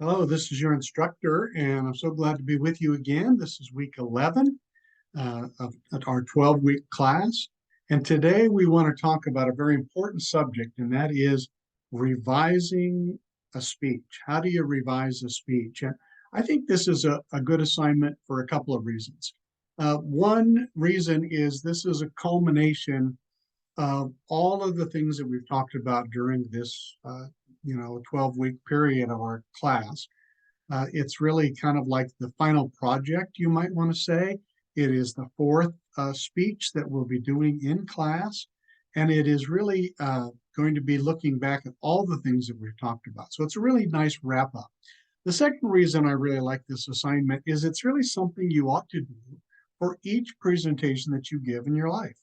Hello, this is your instructor, and I'm so glad to be with you again. This is week 11 of our 12-week class. And today we want to talk about a very important subject, and that is revising a speech. How do you revise a speech? And I think this is a good assignment for a couple of reasons. One reason is this is a culmination of all of the things that we've talked about during this 12-week period of our class. It's really kind of like the final project, you might want to say. It is the fourth speech that we'll be doing in class, and it is really going to be looking back at all the things that we've talked about. So it's a really nice wrap up. The second reason I really like this assignment is it's really something you ought to do for each presentation that you give in your life.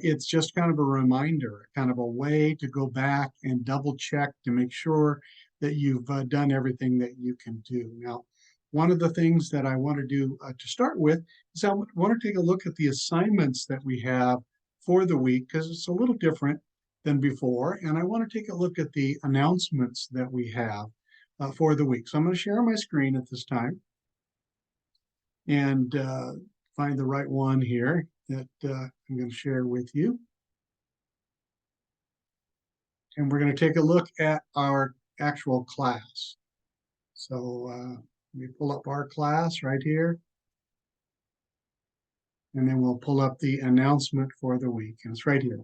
It's just kind of a reminder, kind of a way to go back and double check to make sure that you've done everything that you can do. Now, one of the things that I want to do to start with is I want to take a look at the assignments that we have for the week, because it's a little different than before. And I want to take a look at the announcements that we have for the week. So I'm going to share my screen at this time and find the right one here that I'm going to share with you. And we're going to take a look at our actual class. So let me pull up our class right here. And then we'll pull up the announcement for the week. And it's right here.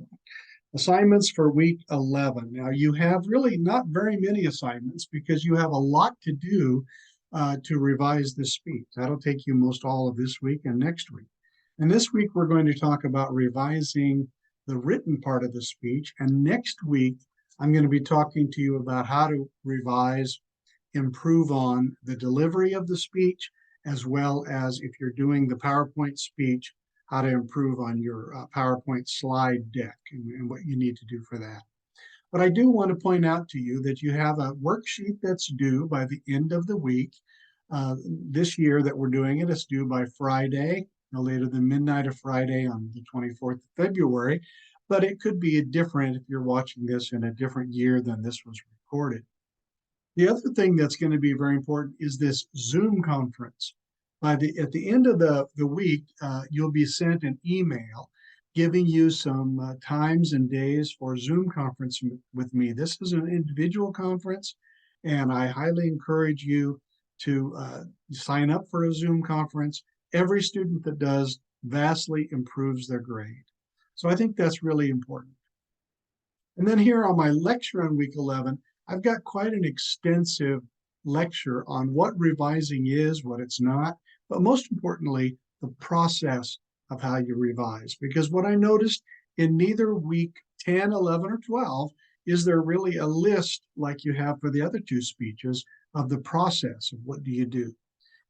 Assignments for week 11. Now you have really not very many assignments because you have a lot to do to revise this speech. That'll take you most all of this week and next week. And this week we're going to talk about revising the written part of the speech. And next week I'm going to be talking to you about how to revise, improve on the delivery of the speech, as well as if you're doing the PowerPoint speech, how to improve on your PowerPoint slide deck and what you need to do for that. But I do want to point out to you that you have a worksheet that's due by the end of the week. This year that we're doing it, it's due by Friday, no later than midnight of Friday on the 24th of February. But it could be different if you're watching this in a different year than this was recorded. The other thing that's going to be very important is this Zoom conference. At the end of the week, you'll be sent an email giving you some times and days for Zoom conference with me. This is an individual conference, and I highly encourage you to sign up for a Zoom conference. Every student that does vastly improves their grade. So I think that's really important. And then here on my lecture on week 11, I've got quite an extensive lecture on what revising is, what it's not, but most importantly, the process of how you revise. Because what I noticed in neither week 10, 11, or 12 is there really a list like you have for the other two speeches of the process of what do you do.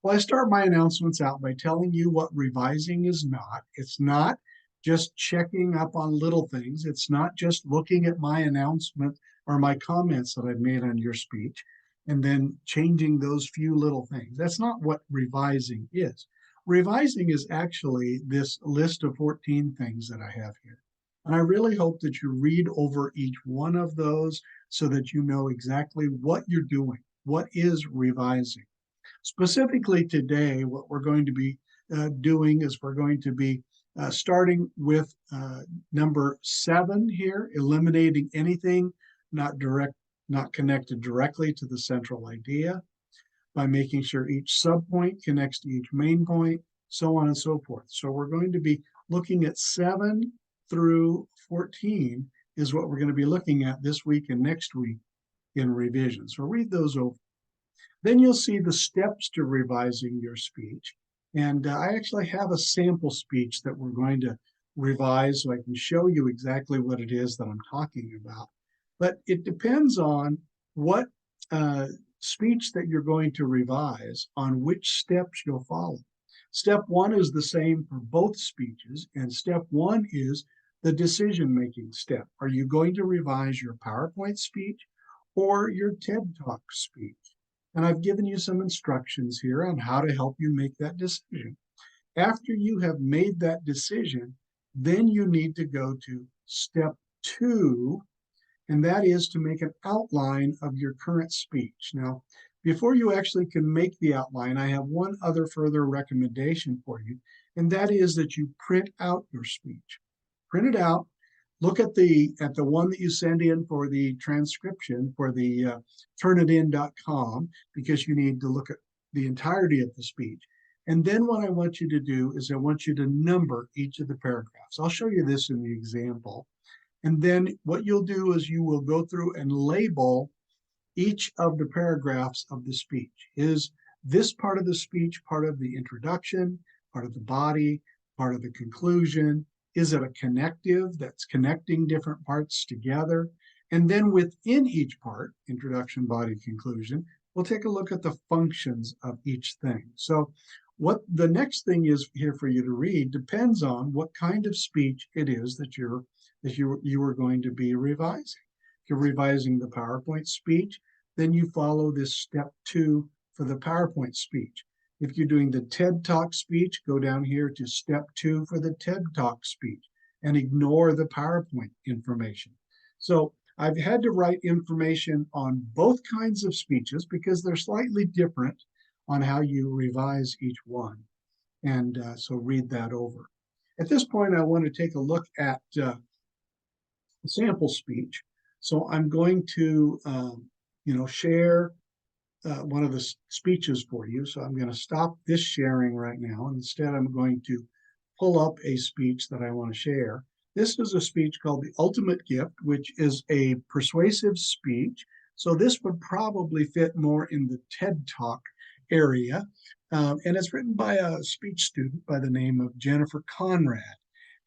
Well, I start my announcements out by telling you what revising is not. It's not just checking up on little things. It's not just looking at my announcement or my comments that I've made on your speech and then changing those few little things. That's not what revising is. Revising is actually this list of 14 things that I have here. And I really hope that you read over each one of those so that you know exactly what you're doing. What is revising? Specifically today, what we're going to be doing is we're going to be starting with number 7 here, eliminating anything not connected directly to the central idea by making sure each subpoint connects to each main point, so on and so forth. So we're going to be looking at 7 through 14 is what we're going to be looking at this week and next week in revision. So read those over. Then you'll see the steps to revising your speech. And I actually have a sample speech that we're going to revise so I can show you exactly what it is that I'm talking about. But it depends on what speech that you're going to revise, on which steps you'll follow. Step 1 is the same for both speeches, and step 1 is the decision-making step. Are you going to revise your PowerPoint speech or your TED Talk speech? And I've given you some instructions here on how to help you make that decision. After you have made that decision, then you need to go to step 2, and that is to make an outline of your current speech. Now, Before you actually can make the outline, I have one other further recommendation for you, and that is that you print out your speech. Print it out. Look at the one that you send in for the transcription for the turnitin.com, because you need to look at the entirety of the speech. And then what I want you to do is I want you to number each of the paragraphs. I'll show you this in the example. And then what you'll do is you will go through and label each of the paragraphs of the speech. Is this part of the speech part of the introduction, part of the body, part of the conclusion? Is it a connective that's connecting different parts together? And then within each part, introduction, body, conclusion, we'll take a look at the functions of each thing. So what the next thing is here for you to read depends on what kind of speech it is that you are going to be revising. If you're revising the PowerPoint speech, then you follow this step 2 for the PowerPoint speech. If you're doing the TED Talk speech, go down here to step 2 for the TED Talk speech and ignore the PowerPoint information. So I've had to write information on both kinds of speeches because they're slightly different on how you revise each one. And so read that over. At this point, I want to take a look at a sample speech. So I'm going to share one of the speeches for you. So I'm going to stop this sharing right now. And instead, I'm going to pull up a speech that I want to share. This is a speech called The Ultimate Gift, which is a persuasive speech. So this would probably fit more in the TED Talk area. And it's written by a speech student by the name of Jennifer Conrad.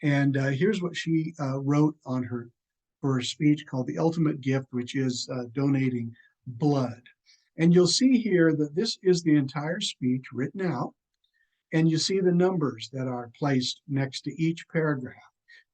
And here's what she wrote on her speech called The Ultimate Gift, which is donating blood. And you'll see here that this is the entire speech written out, and you see the numbers that are placed next to each paragraph.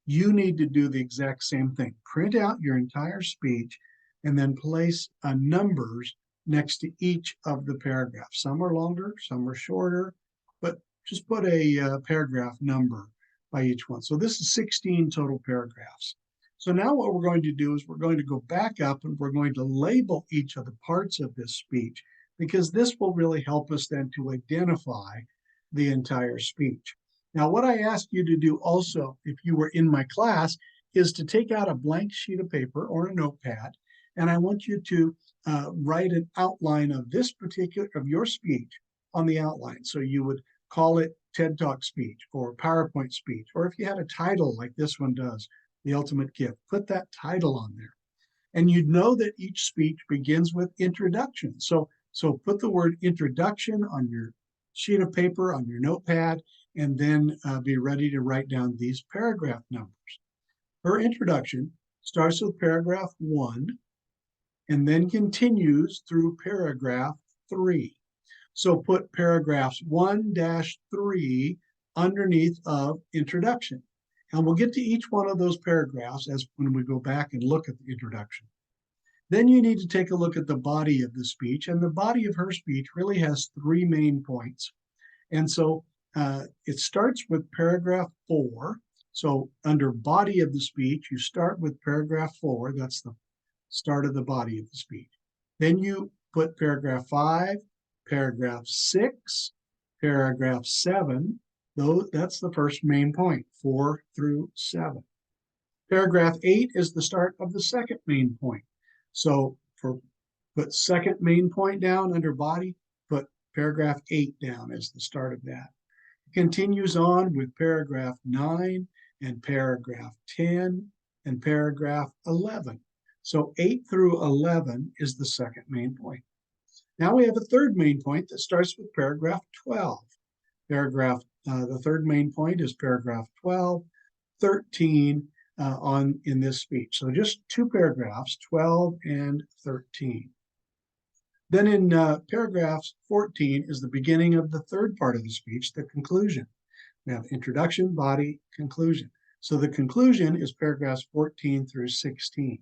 You need to do the exact same thing. Print out your entire speech and then place numbers next to each of the paragraphs. Some are longer, some are shorter, but just put a paragraph number by each one. So this is 16 total paragraphs. So now what we're going to do is we're going to go back up and we're going to label each of the parts of this speech, because this will really help us then to identify the entire speech. Now, what I ask you to do also, if you were in my class, is to take out a blank sheet of paper or a notepad, and I want you to write an outline of your speech on the outline. So you would call it TED Talk speech or PowerPoint speech, or if you had a title like this one does, The Ultimate Gift, put that title on there. And you'd know that each speech begins with introduction. So put the word introduction on your sheet of paper, on your notepad, and then be ready to write down these paragraph numbers. Her introduction starts with paragraph 1 and then continues through paragraph 3. So put paragraphs 1-3 underneath of introduction. And we'll get to each one of those paragraphs as when we go back and look at the introduction. Then you need to take a look at the body of the speech. And the body of her speech really has 3 main points. And so it starts with paragraph 4. So under body of the speech, you start with paragraph 4. That's the start of the body of the speech. Then you put paragraph 5, paragraph 6, paragraph 7. That's the first main point, 4 through 7. Paragraph 8 is the start of the second main point. So put second main point down under body, put paragraph 8 down as the start of that. It continues on with paragraph 9 and paragraph 10 and paragraph 11. So 8 through 11 is the second main point. Now we have a third main point that starts with paragraph 12. The third main point is paragraph 12, 13 in this speech. So just 2 paragraphs, 12 and 13. Then in paragraphs 14 is the beginning of the third part of the speech, the conclusion. We have introduction, body, conclusion. So the conclusion is paragraphs 14 through 16.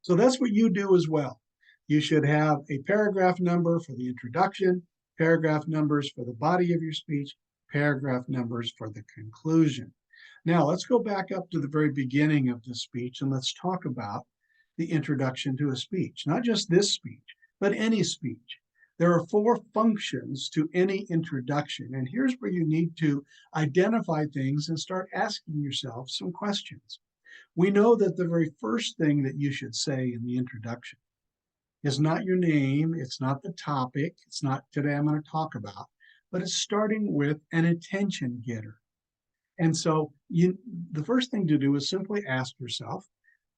So that's what you do as well. You should have a paragraph number for the introduction, paragraph numbers for the body of your speech, paragraph numbers for the conclusion. Now let's go back up to the very beginning of the speech and let's talk about the introduction to a speech. Not just this speech, but any speech. There are four functions to any introduction, and here's where you need to identify things and start asking yourself some questions. We know that the very first thing that you should say in the introduction is not your name, it's not the topic, it's not today I'm going to talk about, but it's starting with an attention getter. And so the first thing to do is simply ask yourself,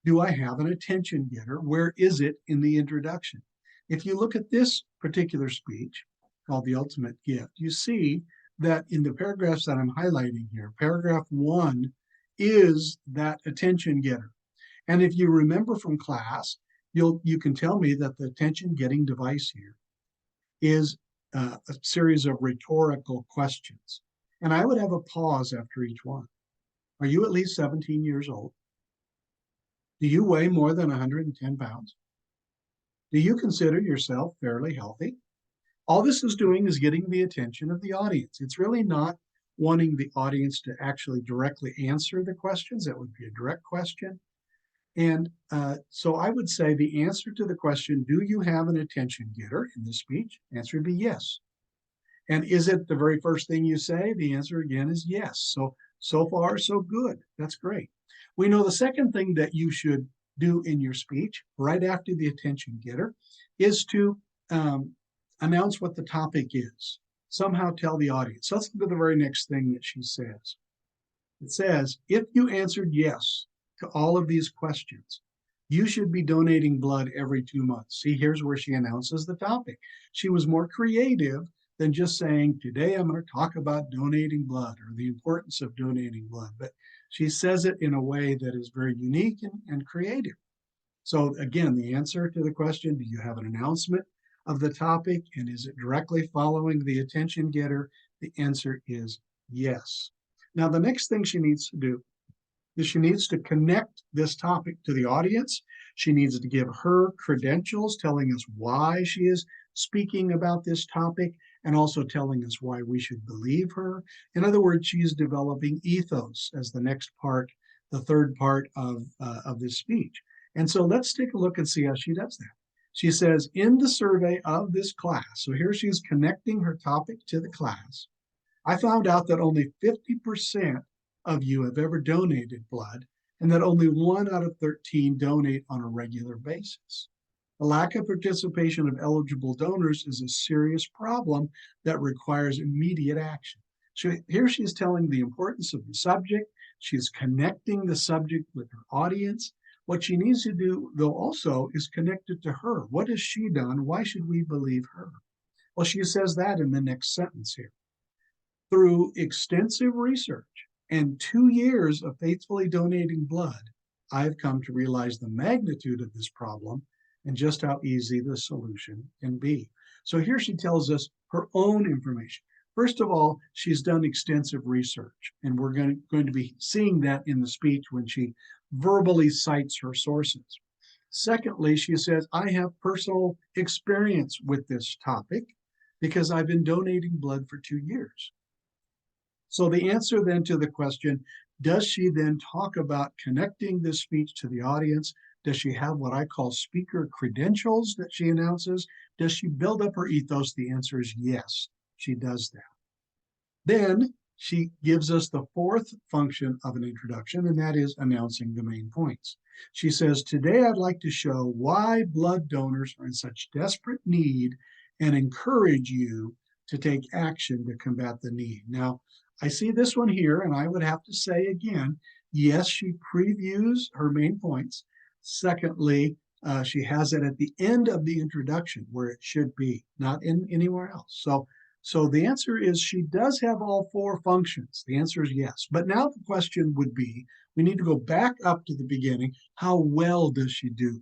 do I have an attention getter? Where is it in the introduction? If you look at this particular speech called The Ultimate Gift, you see that in the paragraphs that I'm highlighting here, paragraph 1 is that attention getter. And if you remember from class, you can tell me that the attention getting device here is a series of rhetorical questions. And I would have a pause after each one. Are you at least 17 years old? Do you weigh more than 110 pounds? Do you consider yourself fairly healthy? All this is doing is getting the attention of the audience. It's really not wanting the audience to actually directly answer the questions. That would be a direct question. And so I would say the answer to the question, do you have an attention getter in this speech? The answer would be yes. And is it the very first thing you say? The answer again is yes. So far, so good. That's great. We know the second thing that you should do in your speech right after the attention getter is to announce what the topic is. Somehow tell the audience. Let's look at the very next thing that she says. It says, if you answered yes to all of these questions, you should be donating blood every 2 months. See, here's where she announces the topic. She was more creative than just saying, today I'm going to talk about donating blood or the importance of donating blood. But she says it in a way that is very unique and creative. So again, the answer to the question, do you have an announcement of the topic and is it directly following the attention getter? The answer is yes. Now, the next thing she needs to do is she needs to connect this topic to the audience. She needs to give her credentials, telling us why she is speaking about this topic and also telling us why we should believe her. In other words, she is developing ethos as the next part, the third part of this speech. And so let's take a look and see how she does that. She says, in the survey of this class, so here she's connecting her topic to the class, I found out that only 50% of you have ever donated blood and that only 1 out of 13 donate on a regular basis. The lack of participation of eligible donors is a serious problem that requires immediate action. So here she's telling the importance of the subject. She's connecting the subject with her audience. What she needs to do, though, also is connect it to her. What has she done? Why should we believe her? Well, she says that in the next sentence here. Through extensive research and 2 years of faithfully donating blood, I've come to realize the magnitude of this problem and just how easy the solution can be. So here she tells us her own information. First of all, she's done extensive research, and we're going to be seeing that in the speech when she verbally cites her sources. Secondly, she says, I have personal experience with this topic because I've been donating blood for 2 years. So the answer then to the question, does she then talk about connecting this speech to the audience? Does she have what I call speaker credentials that she announces? Does she build up her ethos? The answer is yes, she does that. Then she gives us the fourth function of an introduction, and that is announcing the main points. She says, today I'd like to show why blood donors are in such desperate need and encourage you to take action to combat the need. Now, I see this one here, and I would have to say again, yes, she previews her main points. Secondly, she has it at the end of the introduction where it should be, not in anywhere else. So the answer is she does have all four functions. The answer is yes. But now the question would be, we need to go back up to the beginning. How well does she do?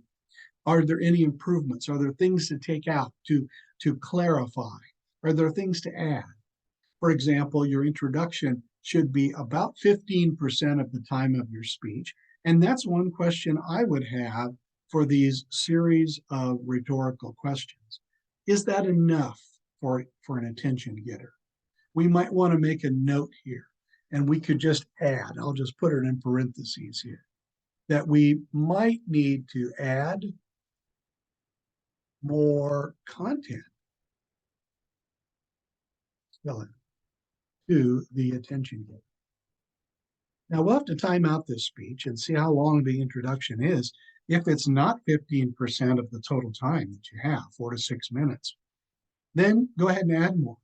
Are there any improvements? Are there things to take out, to clarify? Are there things to add? For example, your introduction should be about 15% of the time of your speech. And that's one question I would have for these series of rhetorical questions. Is that enough for an attention getter? We might want to make a note here, and we could just add, I'll just put it in parentheses here, that we might need to add more content fill it to the attention giver. Now we'll have to time out this speech and see how long the introduction is. If it's not 15% of the total time that you have, 4 to 6 minutes, then go ahead and add more.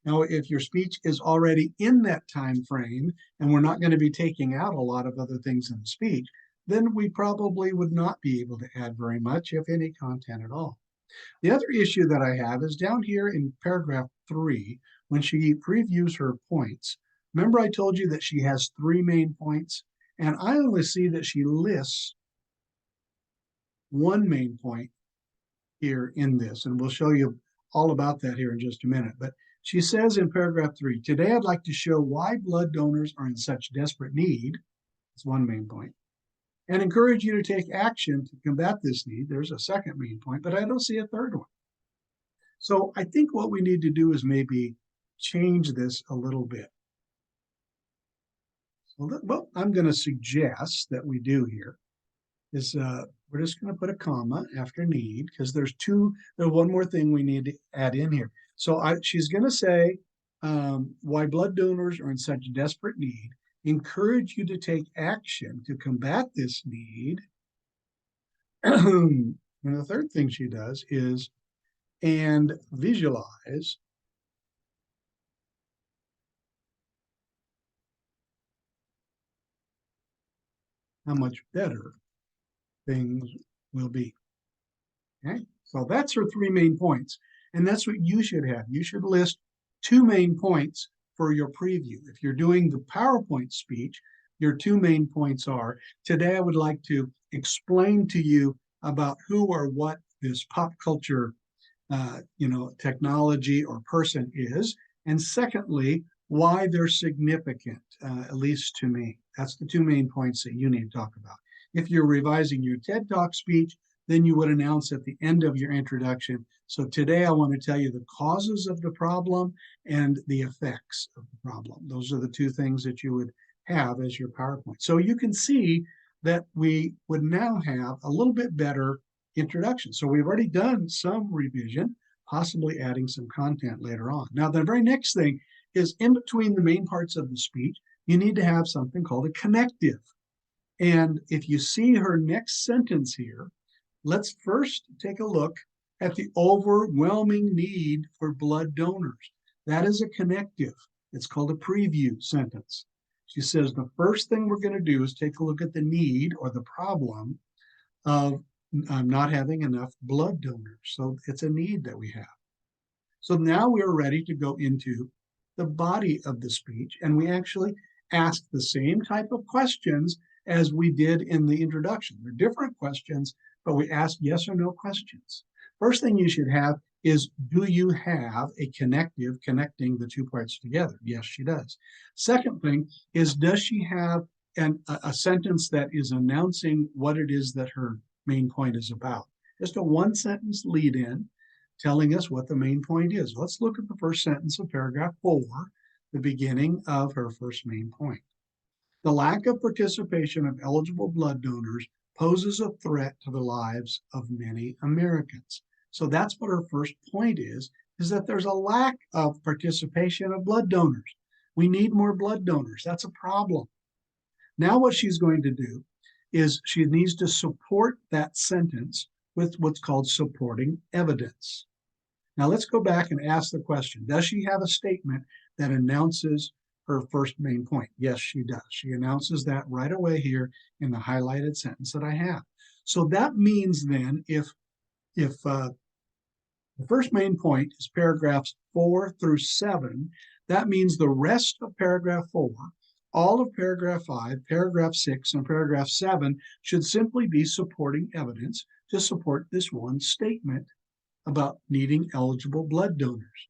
Now, if your speech is already in that time frame and we're not going to be taking out a lot of other things in the speech, then we probably would not be able to add very much, if any, content at all. The other issue that I have is down here in paragraph 3, when she previews her points. Remember I told you that she has 3 main points, and I only see that she lists 1 main point here in this, and we'll show you all about that here in just a minute. But she says in paragraph 3, today I'd like to show why blood donors are in such desperate need. That's 1 main point. And encourage you to take action to combat this need. There's a 2nd main point, but I don't see a 3rd one. So I think what we need to do is maybe change this a little bit. So what I'm going to suggest that we do here is we're just going to put a comma after need, because there's one more thing we need to add in here. So she's going to say why blood donors are in such desperate need, encourage you to take action to combat this need. And the 3rd thing she does is, and visualize how much better things will be. Okay, so that's her 3 main points, and that's what you should have. You should list 2 main points for your preview. If you're doing the PowerPoint speech, your 2 main points are, today I would like to explain to you about who or what this pop culture technology or person is, and secondly, why they're significant, at least to me. That's the 2 main points that you need to talk about. If you're revising your TED Talk speech, then you would announce at the end of your introduction, so today I want to tell you the causes of the problem and the effects of the problem. Those are the 2 things that you would have as your PowerPoint. So you can see that we would now have a little bit better introduction. So we've already done some revision, possibly adding some content later on. Now, the very next thing is, in between the main parts of the speech, you need to have something called a connective. And if you see her next sentence here, let's first take a look at the overwhelming need for blood donors. That is a connective. It's called a preview sentence. She says the first thing we're going to do is take a look at the need or the problem of not having enough blood donors. So it's a need that we have. So now we're ready to go into the body of the speech, and we actually ask the same type of questions as we did in the introduction. They're different questions, but we ask yes or no questions. First thing you should have is, do you have a connective connecting the 2 parts together? Yes, she does. Second thing is, does she have a sentence that is announcing what it is that her main point is about? Just a 1-sentence lead in telling us what the main point is. Let's look at the first sentence of paragraph 4, the beginning of her first main point. The lack of participation of eligible blood donors poses a threat to the lives of many Americans. So that's what her first point is that there's a lack of participation of blood donors. We need more blood donors. That's a problem. Now what she's going to do is she needs to support that sentence with what's called supporting evidence. Now let's go back and ask the question, does she have a statement that announces her first main point? Yes, she does. She announces that right away here in the highlighted sentence that I have. So that means then if the first main point is paragraphs 4 through 7, that means the rest of paragraph 4, all of paragraph 5, paragraph 6, and paragraph 7 should simply be supporting evidence to support this one statement about needing eligible blood donors.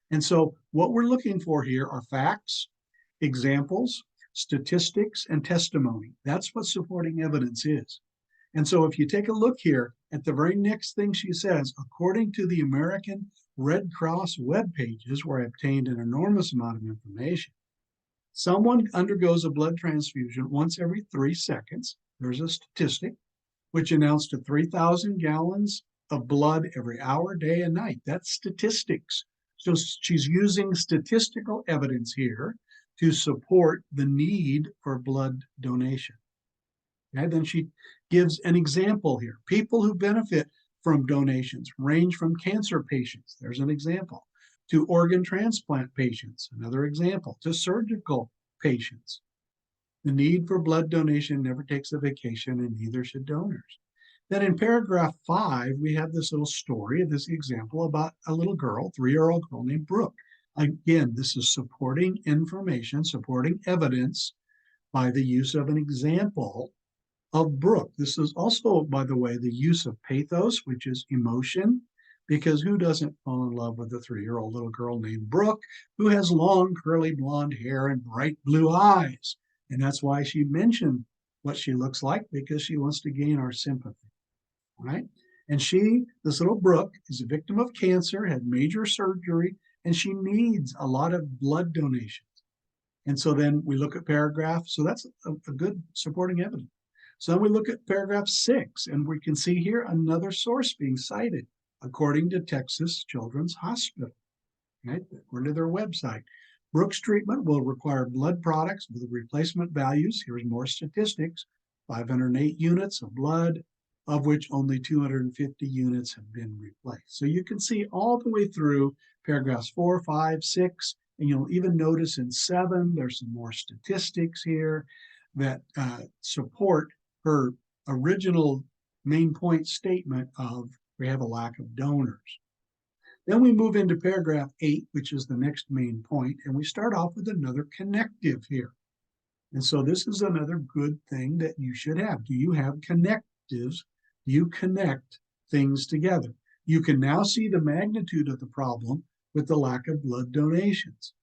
And so what we're looking for here are facts, examples, statistics, and testimony. That's what supporting evidence is. And so if you take a look here at the very next thing she says, according to the American Red Cross web pages, where I obtained an enormous amount of information, someone undergoes a blood transfusion once every 3 seconds. There's a statistic which amounts to 3,000 gallons of blood every hour, day and night. That's statistics. So she's using statistical evidence here to support the need for blood donation. Okay, then she gives an example here. People who benefit from donations range from cancer patients, there's an example, to organ transplant patients, another example, to surgical patients. The need for blood donation never takes a vacation, and neither should donors. Then in paragraph 5, we have this little story, this example about a little girl, 3-year-old girl named Brooke. Again, this is supporting information, supporting evidence by the use of an example of Brooke. This is also, by the way, the use of pathos, which is emotion, because who doesn't fall in love with a 3-year-old little girl named Brooke who has long curly blonde hair and bright blue eyes? And that's why she mentioned what she looks like, because she wants to gain our sympathy, right? And she, this little Brooke, is a victim of cancer, had major surgery, and she needs a lot of blood donations. And so then we look at paragraph, so that's a good supporting evidence. So then we look at paragraph 6, and we can see here another source being cited, according to Texas Children's Hospital, right? According to their website. Brooks treatment will require blood products with replacement values. Here's more statistics: 508 units of blood, of which only 250 units have been replaced. So you can see all the way through paragraphs 4, 5, 6, and you'll even notice in 7, there's some more statistics here that support her original main point statement of we have a lack of donors. Then we move into paragraph 8, which is the next main point, and we start off with another connective here. And so this is another good thing that you should have. Do you have connectives? Do you connect things together? You can now see the magnitude of the problem with the lack of blood donations.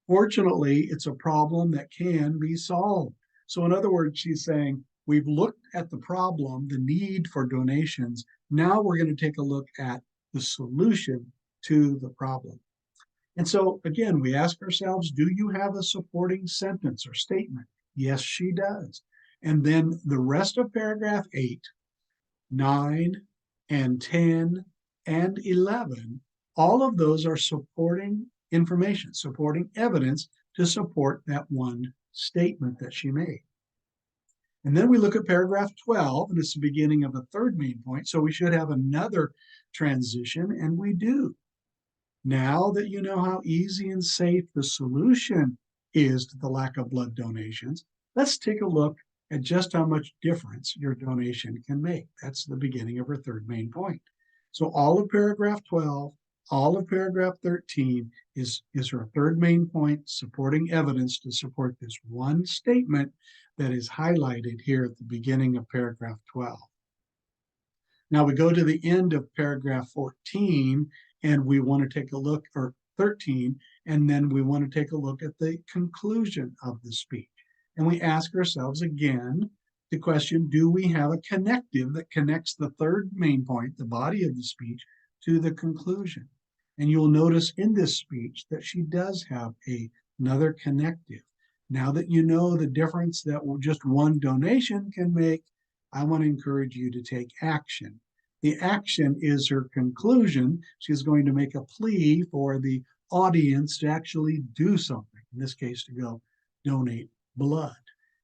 Fortunately, it's a problem that can be solved. So in other words, she's saying, we've looked at the problem, the need for donations. Now we're going to take a look at the solution to the problem. And so again, we ask ourselves, do you have a supporting sentence or statement? Yes, she does. And then the rest of paragraph 8, 9, and 10, and 11, all of those are supporting information, supporting evidence to support that one statement that she made. And then we look at paragraph 12, and it's the beginning of a third main point. So we should have another transition, and we do. Now that you know how easy and safe the solution is to the lack of blood donations, let's take a look at just how much difference your donation can make. That's the beginning of our third main point. So all of paragraph 12, all of paragraph 13 is our third main point, supporting evidence to support this one statement that is highlighted here at the beginning of paragraph 12. Now we go to the end of paragraph 14, and we want to take a look, or 13, and then we want to take a look at the conclusion of the speech. And we ask ourselves again the question, do we have a connective that connects the third main point, the body of the speech, to the conclusion? And you'll notice in this speech that she does have another connective. Now that you know the difference that just one donation can make, I want to encourage you to take action. The action is her conclusion. She's going to make a plea for the audience to actually do something, in this case, to go donate blood.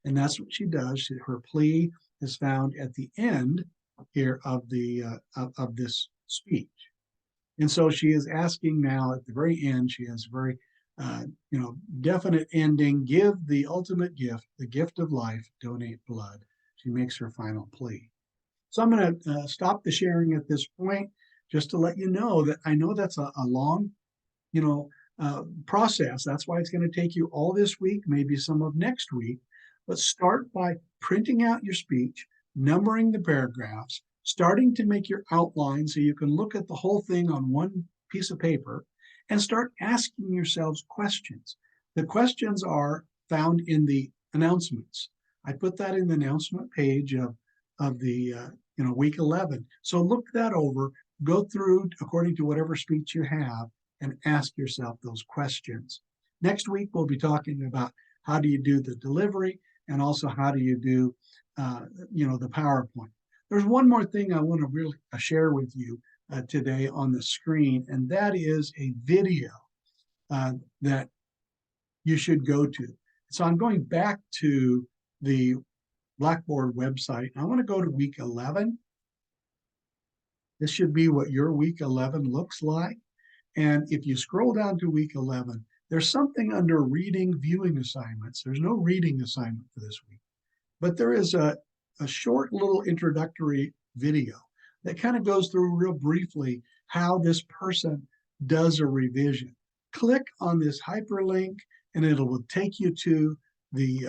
And that's what she does. Her plea is found at the end here of this speech. And so she is asking now at the very end, she has a very definite ending: give the ultimate gift, the gift of life, donate blood. She makes her final plea. So I'm going to stop the sharing at this point, just to let you know that I know that's a long, process. That's why it's going to take you all this week, maybe some of next week. But start by printing out your speech, numbering the paragraphs, starting to make your outline so you can look at the whole thing on one piece of paper, and start asking yourselves questions. The questions are found in the announcements. I put that in the announcement page of the week 11. So look that over, go through according to whatever speech you have, and ask yourself those questions. Next week, we'll be talking about how do you do the delivery, and also how do you do the PowerPoint. There's one more thing I want to really share with you today on the screen, and that is a video that you should go to. So I'm going back to the Blackboard website. I want to go to week 11. This should be what your week 11 looks like. And if you scroll down to week 11, there's something under reading viewing assignments. There's no reading assignment for this week, but there is a short little introductory video that kind of goes through real briefly how this person does a revision. Click on this hyperlink and it will take you to the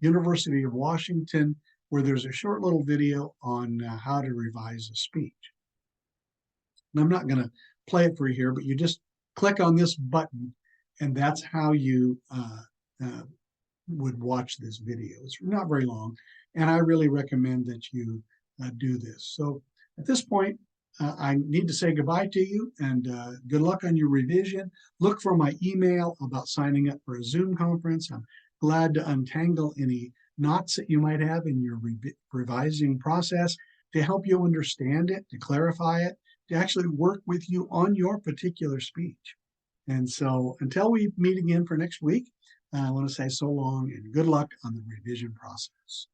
University of Washington, where there's a short little video on how to revise a speech. And I'm not going to play it for you here, but you just click on this button and that's how you would watch this video. It's not very long, and I really recommend that you do this. So at this point, I need to say goodbye to you, and good luck on your revision. Look for my email about signing up for a Zoom conference. I'm glad to untangle any knots that you might have in your revising process to help you understand it, to clarify it, to actually work with you on your particular speech. And so until we meet again for next week, I want to say so long and good luck on the revision process.